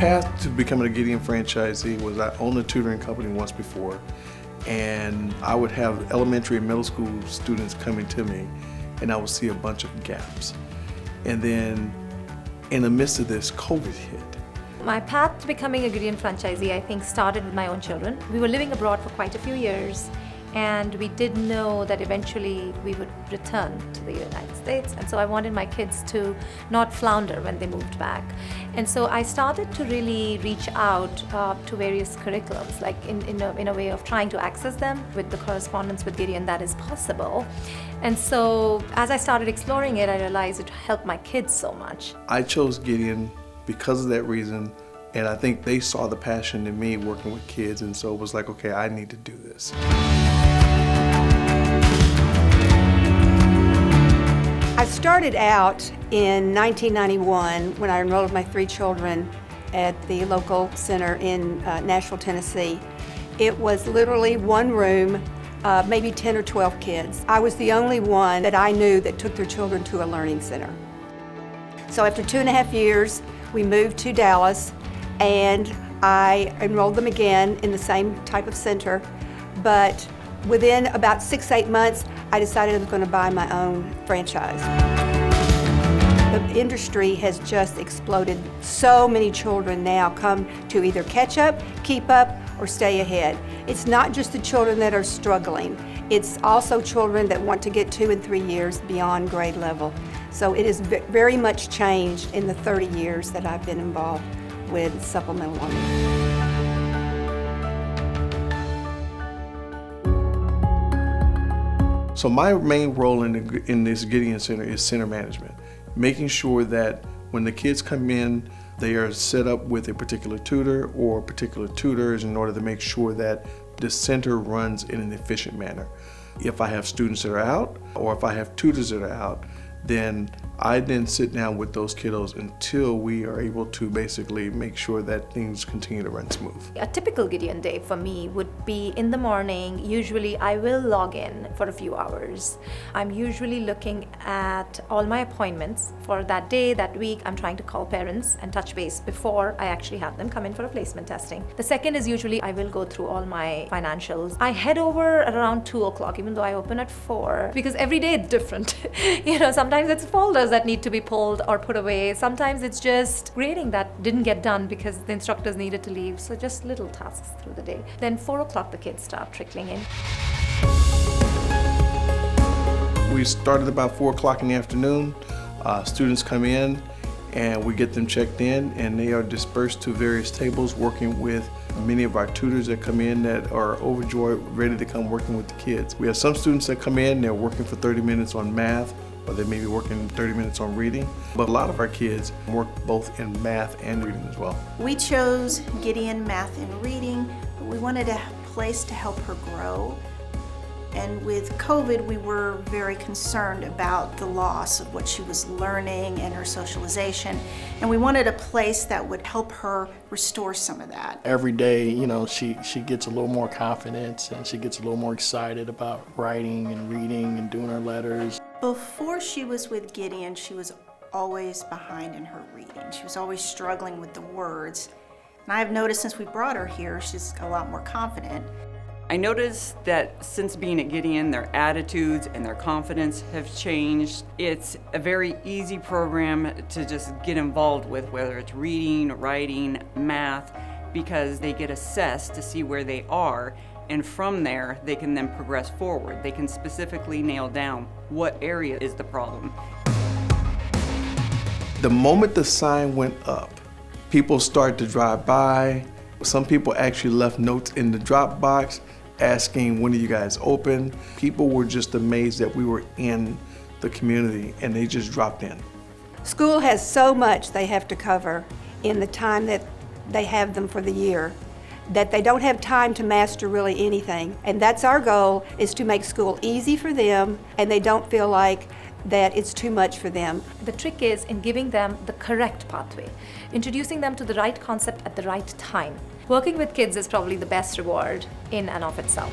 path to becoming a Gideon franchisee was I owned a tutoring company once before, and I would have elementary and middle school students coming to me, and I would see a bunch of gaps. And then in the midst of this, COVID hit. My path to becoming a Gideon franchisee, I think, started with my own children. We were living abroad for quite a few years, and we did know that eventually we would return to the United States. And so I wanted my kids to not flounder when they moved back. And so I started to really reach out to various curriculums, like in a way of trying to access them with the correspondence with Gideon that is possible. And so as I started exploring it, I realized it helped my kids so much. I chose Gideon because of that reason, and I think they saw the passion in me working with kids, and so it was like, okay, I need to do this. I started out in 1991 when I enrolled my 3 children at the local center in Nashville, Tennessee. It was literally one room, maybe 10 or 12 kids. I was the only one that I knew that took their children to a learning center. So after 2.5 years, we moved to Dallas, and I enrolled them again in the same type of center, but within about 6-8 months, I decided I was going to buy my own franchise. The industry has just exploded. So many children now come to either catch up, keep up, or stay ahead. It's not just the children that are struggling. It's also children that want to get 2 and 3 years beyond grade level. So it has very much changed in the 30 years that I've been involved with supplemental learning. So my main role in this Gideon Center is center management, making sure that when the kids come in, they are set up with a particular tutor or particular tutors in order to make sure that the center runs in an efficient manner. If I have students that are out, or if I have tutors that are out, then I sit down with those kiddos until we are able to basically make sure that things continue to run smooth. A typical Gideon day for me would be in the morning. Usually I will log in for a few hours. I'm usually looking at all my appointments for that day, that week. I'm trying to call parents and touch base before I actually have them come in for a placement testing. The second is usually I will go through all my financials. I head over at around 2 o'clock, even though I open at 4, because every day it's different. Sometimes it's folders that need to be pulled or put away. Sometimes it's just grading that didn't get done because the instructors needed to leave. So just little tasks through the day. Then 4 o'clock the kids start trickling in. We started about 4 o'clock in the afternoon. Students come in and we get them checked in, and they are dispersed to various tables working with many of our tutors that come in that are overjoyed, ready to come working with the kids. We have some students that come in, they're working for 30 minutes on math, or they may be working 30 minutes on reading. But a lot of our kids work both in math and reading as well. We chose Gideon Math and Reading. We wanted a place to help her grow. And with COVID, we were very concerned about the loss of what she was learning and her socialization. And we wanted a place that would help her restore some of that. Every day, she gets a little more confidence, and she gets a little more excited about writing and reading and doing her letters. Before she was with Gideon, she was always behind in her reading. She was always struggling with the words. And I've noticed since we brought her here, she's a lot more confident. I noticed that since being at Gideon, their attitudes and their confidence have changed. It's a very easy program to just get involved with, whether it's reading, writing, math, because they get assessed to see where they are, and from there, they can then progress forward. They can specifically nail down what area is the problem. The moment the sign went up, people started to drive by. Some people actually left notes in the drop box asking, when are you guys open? People were just amazed that we were in the community, and they just dropped in. School has so much they have to cover in the time that they have them for the year, that they don't have time to master really anything. And that's our goal, is to make school easy for them, and they don't feel like that it's too much for them. The trick is in giving them the correct pathway, introducing them to the right concept at the right time. Working with kids is probably the best reward in and of itself.